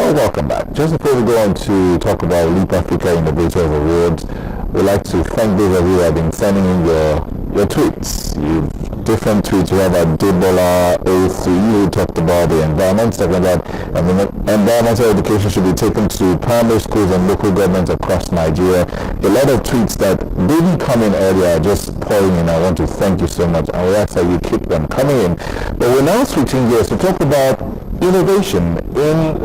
Well, welcome back. Just before we go on to talk about Leap Africa Innovators Awards, we'd like to thank those of you who have been sending in your tweets. Different tweets. We have Debola A3 who talked about the environment, talking about environmental education should be taken to primary schools and local governments across Nigeria. A lot of tweets that didn't come in earlier are just pouring in. I want to thank you so much, and we ask that you keep them coming in. But we're now switching gears to talk about innovation in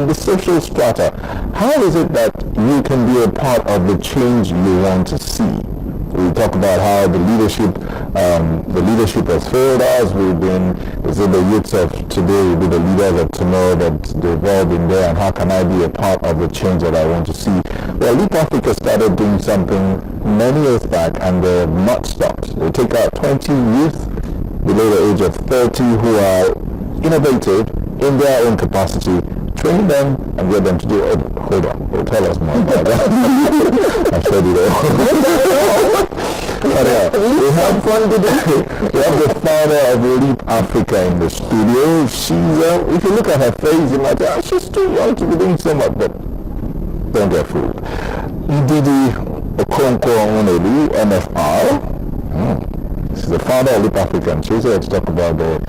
the social strata. How is it that you can be a part of the change you want to see? We talk about how the leadership has failed us. The youths of today will be the leaders of tomorrow, that they've all been there, and how can I be a part of the change that I want to see? Well, Leap Africa started doing something many years back, and they're not stopped. They take out 20 youth below the age of 30 who are innovative in their own capacity, train them and get them to do it. Hold on, we'll tell us more about that. I said it all. But we have fun today. We have the founder of Leap Africa in the studio. She's, if you look at her face, you might say, she's too young to be doing so much, but don't get fooled. Ndidi Okonkwo-Onwunebi, MFR. She's the founder of Leap Africa, and she's here to talk about the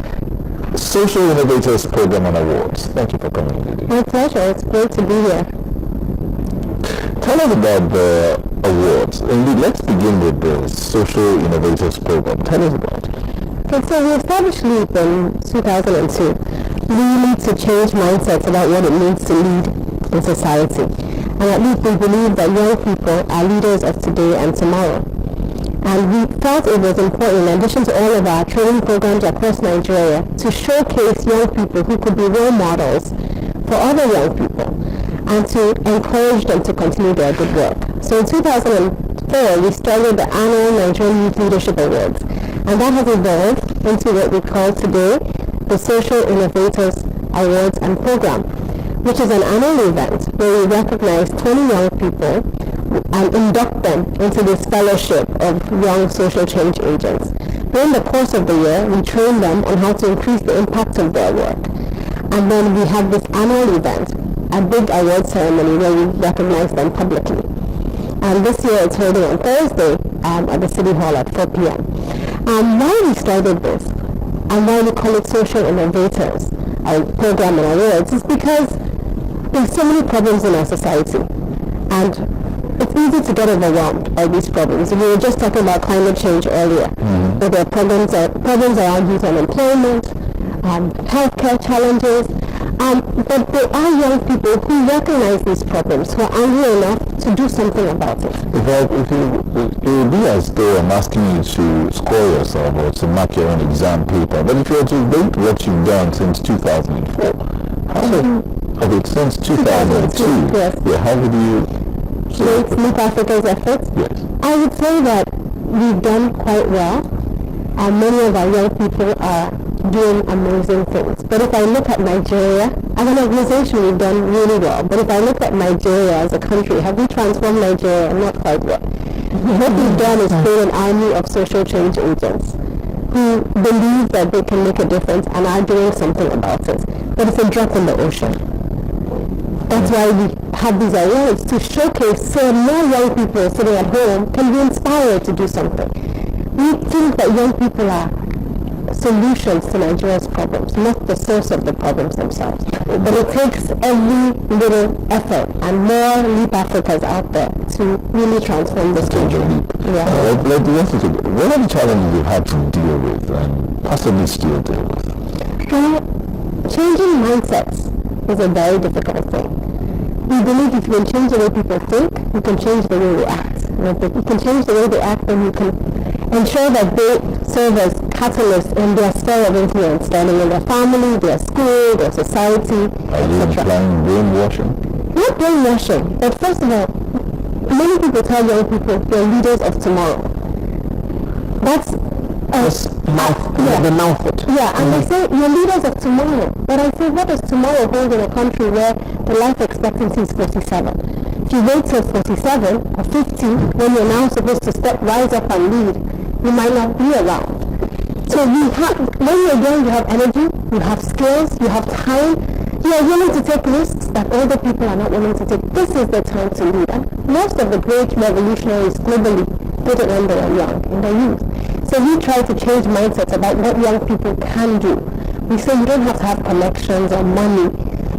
Social Innovators Program and Awards. Thank you for coming, Ndidi. My pleasure. It's great to be here. Tell us about the awards. Indeed, let's begin with the Social Innovators Program. Tell us about it. Okay, so we established LEAP in 2002, really to change mindsets about what it means to lead in society. And at LEAP, we believe that young people are leaders of today and tomorrow. And we felt it was important, in addition to all of our training programs across Nigeria, to showcase young people who could be role models for other young people and to encourage them to continue their good work. So in 2004, we started the annual Nigerian Youth Leadership Awards, and that has evolved into what we call today the Social Innovators Awards and Program, which is an annual event where we recognize 20 young people and induct them into this fellowship of young social change agents. During the course of the year, we train them on how to increase the impact of their work. And then we have this annual event, a big award ceremony where we recognize them publicly. And this year it's holding on Thursday at the City Hall at 4 p.m. Why we started this and why we call it Social Innovators, our program and awards, is because there's so many problems in our society. And it's easy to get overwhelmed by these problems. We were just talking about climate change earlier. But there are problems around youth unemployment, healthcare challenges, but there are young people who recognize these problems, who are angry enough to do something about it. It would be as though I'm asking you to score yourself or to mark your own exam paper. But if you were to rate what you've done since 2004, since 2002, yes. Yeah, how would you rate Leap Africa's efforts? Yes. I would say that we've done quite well, and many of our young people are doing amazing things. But if I look at Nigeria, as an organization, we've done really well. But if I look at Nigeria as a country, have we transformed Nigeria? Not quite yet. What we've done is create an army of social change agents who believe that they can make a difference and are doing something about it. But it's a drop in the ocean. That's why we have these awards, to showcase so more young people sitting at home can be inspired to do something. We think that young people are solutions to Nigeria's problems, not the source of the problems themselves. But it takes every little effort, and more Leap Africas out there to really transform this country. Yeah. What are the challenges you've had to deal with and possibly still deal with? Well, changing mindsets is a very difficult thing. We believe if you can change the way people think, you can change the way they act. And if you can change the way they act, then you can ensure that they serve as catalysts in their sphere of influence, starting in their family, their school, their society, etc. Are you implying brainwashing? Not brainwashing, but first of all, many people tell young people they're leaders of tomorrow. That's the mouthful. Yeah, and they say you're leaders of tomorrow. But I say, what does tomorrow hold in a country where the life expectancy is 47? If you wait till 47 or 50, when you're now supposed to rise up and lead, you might not be around. So when you're young, you have energy, you have skills, you have time, You are willing to take risks that older people are not willing to take. This is the time to lead. And most of the great revolutionaries globally did it when they were young, in their youth. So we try to change mindsets about what young people can do. We say you don't have to have connections or money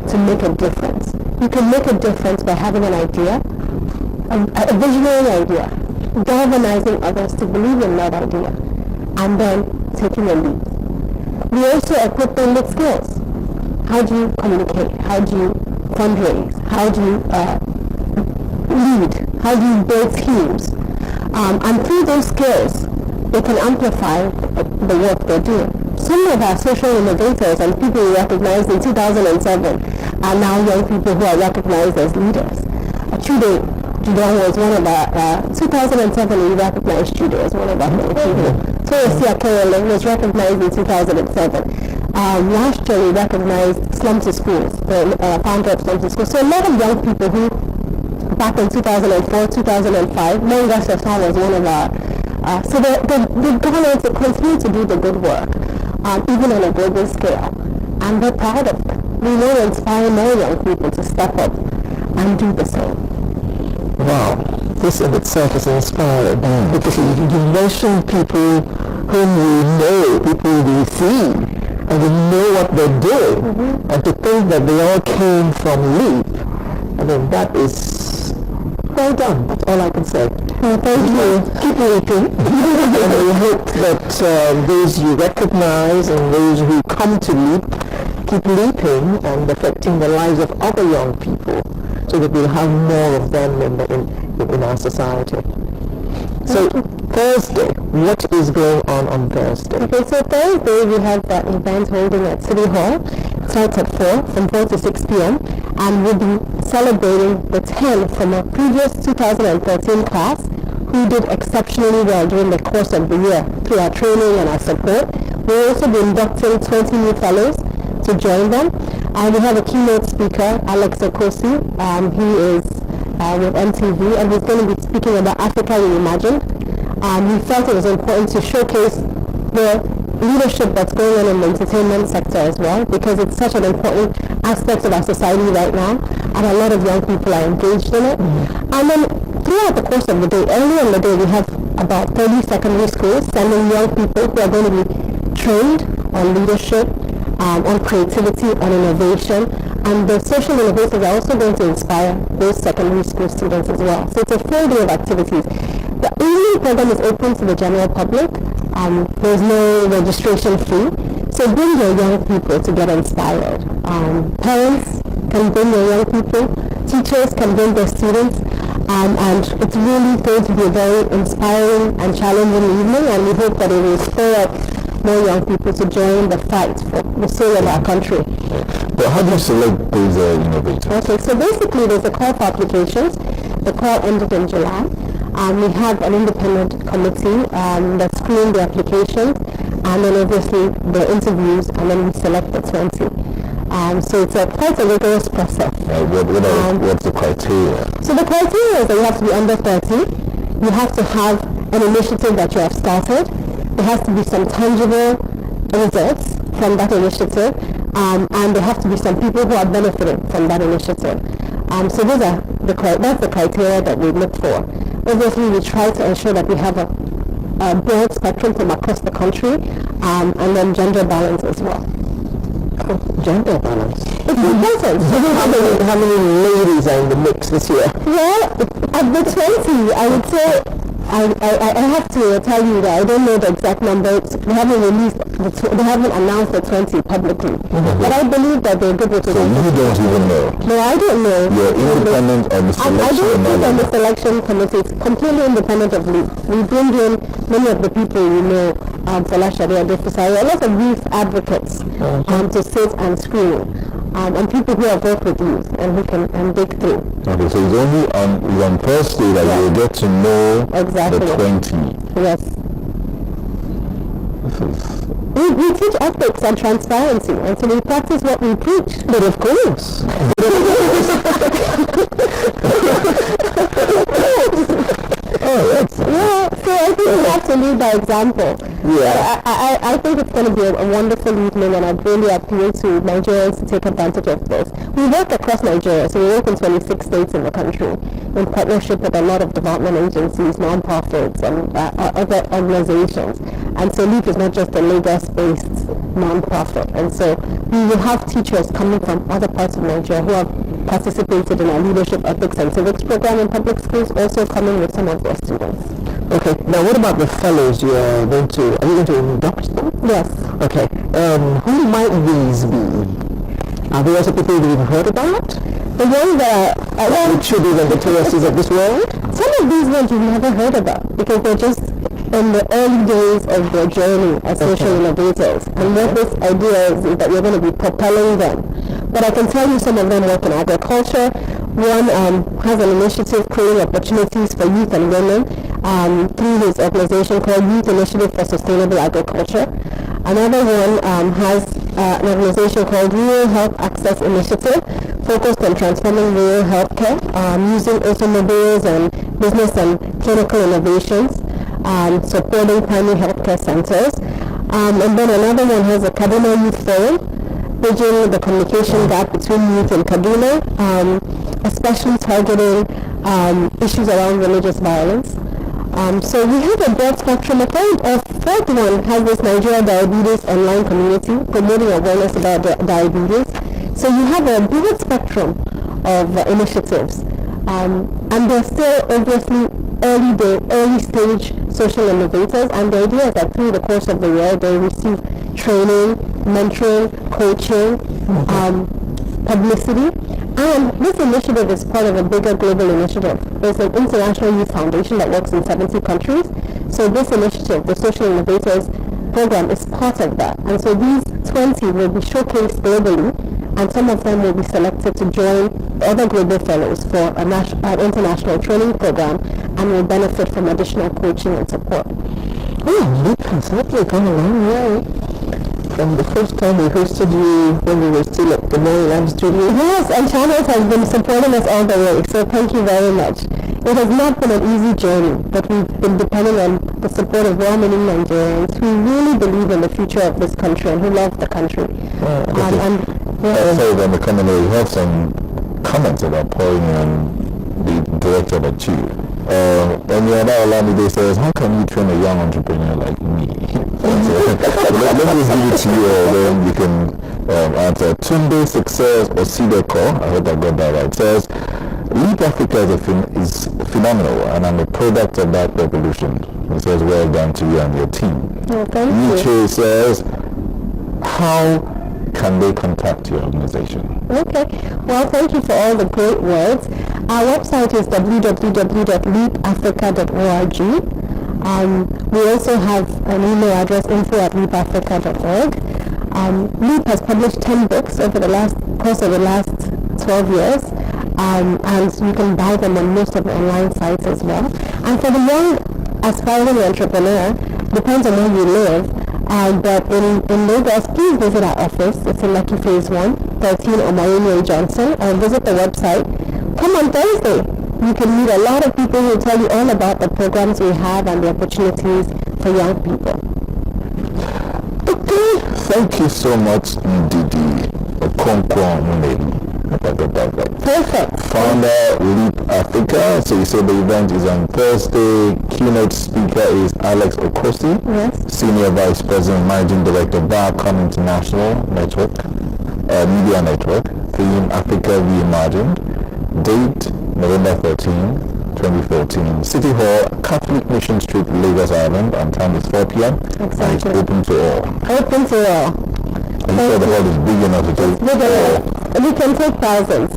to make a difference. You can make a difference by having an idea, a visionary idea, galvanizing others to believe in that idea, and then taking a lead. We also equip them with skills. How do you communicate? How do you fundraise? How do you lead? How do you build teams? And through those skills, they can amplify the work they're doing. Some of our social innovators and people we recognized in 2007 are now young people who are recognized as leaders. Chude Judon was one of our, 2007 we recognized Chude as one of our people. Toyosia Kerele was recognized in 2007. Last year we recognized Slum to Schools, the founder of Slum to Schools. So a lot of young people who, back in 2004, 2005, Monga Sasha was one of our, so they've gone on to continue to do the good work, even on a global scale. And we're proud of them. We want to inspire more young people to step up and do the same. Wow, this in itself is inspiring because you mention people whom we know, people we see, and we know what they're doing, and to think that they all came from LEAP, I mean that is well done. That's all I can say. Well, thank you. Keep leaping, and we hope that those you recognize and those who come to LEAP keep leaping and affecting the lives of other young people, so that we'll have more of them in our society. So Thursday, what is going on Thursday? Okay, so Thursday we have that event holding at City Hall. It starts at 4, from 4 to 6 p.m. And we'll be celebrating the 10 from a previous 2013 class who did exceptionally well during the course of the year through our training and our support. We'll also be inducting 20 new fellows to join them. And we have a keynote speaker, Alex Okosi. He is with MTV, and he's going to be speaking about Africa Reimagined. We felt it was important to showcase the leadership that's going on in the entertainment sector as well, because it's such an important aspect of our society right now, and a lot of young people are engaged in it. And then throughout the course of the day, earlier in the day, we have about 30 secondary schools sending young people who are going to be trained on leadership, on creativity, on innovation, and the social innovators are also going to inspire those secondary school students as well. So it's a full day of activities. The evening program is open to the general public. There's no registration fee. So bring your young people to get inspired. Parents can bring their young people. Teachers can bring their students. And it's really going to be a very inspiring and challenging evening, and we hope that it will spur up more young people to join the fight for the soul of our country. But how do you select those innovators? Okay, so basically there's a call for applications. The call ended in July. We have an independent committee that screened the applications, and then obviously the interviews, and then we select the 20. So it's quite a rigorous process. What's the criteria? So the criteria is that you have to be under 30. You have to have an initiative that you have started. There has to be some tangible results from that initiative, and there have to be some people who are benefiting from that initiative. So those are that's the criteria that we look for. Obviously, we try to ensure that we have a broad spectrum from across the country, and then gender balance as well. Gender balance. It's important. How many ladies are in the mix this year? Well, at the 20, I would say, I have to tell you that I don't know the exact number. They haven't announced the 20 publicly. But I believe that they're good with it. So you don't even know? No, I don't know. You're independent of the selection? I don't sit on the selection committee. It's completely independent of LEAP. We bring in many of the people we know, Falashade Adefusari, a lot of youth advocates to sit and screen. And people who have worked with youth and who can dig through. Okay, so it's only on Thursday that you will get to know the 20. Yes. We teach ethics and transparency, and so we practice what we preach. But of course. So I think we have to lead by example. Yeah. I think it's going to be a wonderful evening, and I'd really appeal to Nigerians to take advantage of this. We work across Nigeria, so we work in 26 states in the country in partnership with a lot of development agencies, non-profits, and other organizations. And so LEAP is not just a Lagos-based non-profit. And so we will have teachers coming from other parts of Nigeria who have participated in our leadership ethics and civics program in public schools, also coming with some of their students. Okay, now what about the fellows are you going to induct them? Yes. Okay, who might these be? Are there also people you've heard about? The ones that are, the children and the terrorists of this world? some of these ones you've never heard about because they're just in the early days of their journey as social innovators. And what this idea is that you're going to be propelling them. But I can tell you some of them work in agriculture. One has an initiative creating opportunities for youth and women through his organization called Youth Initiative for Sustainable Agriculture. Another one has an organization called Rural Health Access Initiative, focused on transforming rural healthcare using automobiles and business and clinical innovations, supporting primary healthcare centers. And then another one has a Kaduna Youth Forum, bridging the communication gap between youth and Kaduna, especially targeting issues around religious violence. So we have a broad spectrum. A fourth one has this Nigeria Diabetes online community promoting awareness about diabetes. So you have a broad spectrum of initiatives. And they're still obviously early stage social innovators, and the idea is that through the course of the year they receive training, mentoring, coaching, publicity. And this initiative is part of a bigger global initiative. There's an International Youth Foundation that works in 70 countries. So this initiative, the Social Innovators Program, is part of that. And so these 20 will be showcased globally, and some of them will be selected to join other global fellows for an international training program and will benefit from additional coaching and support. Oh, LEAP has certainly gone a long way. From the first time we hosted you when we were still at the Maryland studio. Yes, and Channels has been supporting us all the way, so thank you very much. It has not been an easy journey, but we've been depending on the support of well-meaning Nigerians who really believe in the future of this country and who love the country. So then the commentary, you have some comments about pouring on the director of the chief. And the other Olamide says, how can you train a young entrepreneur like me? Let me just give it to you, then you can answer. Tunde Success or Sideko, I hope I got that right, says, LEAP Africa is phenomenal, and I'm a product of that revolution. It says, well done to you and your team. Well, thank Nietzsche says, how can they contact your organization? Okay. Well, thank you for all the great words. Our website is www.leapafrica.org. We also have an email address, info@leapafrica.org. LEAP has published 10 books over the course of the last 12 years. And you can buy them on most of the online sites as well. And for the young aspiring entrepreneur, depends on where you live. But in Lagos, please visit our office. It's in Lucky Phase 1, 13 Omayinwe Johnson, or visit the website. Come on Thursday. You can meet a lot of people who will tell you all about the programs we have and the opportunities for young people. Okay, thank you so much, Ndidi Okonkwo Muneli. Perfect. Founder, LEAP Africa. So you said the event is on Thursday. Keynote speaker is Alex Okosi, Yes. Senior Vice President, Managing Director, Barcom International Network, Media Network. Theme, Africa Reimagined. Date, November 13, 2014. City Hall, Catholic Mission Street, Lagos Island, and time is 4 p.m. Exactly. And it's open to all. Open to all. And you said the hall is big enough to take all. We can take thousands.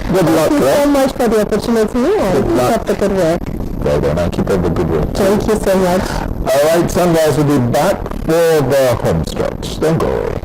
Good luck. Thank you so much for the opportunity and keep up the good work. Well done, and keep up the good work. Thank you so much. Alright, Sunrise will be back for the home stretch. Don't go away.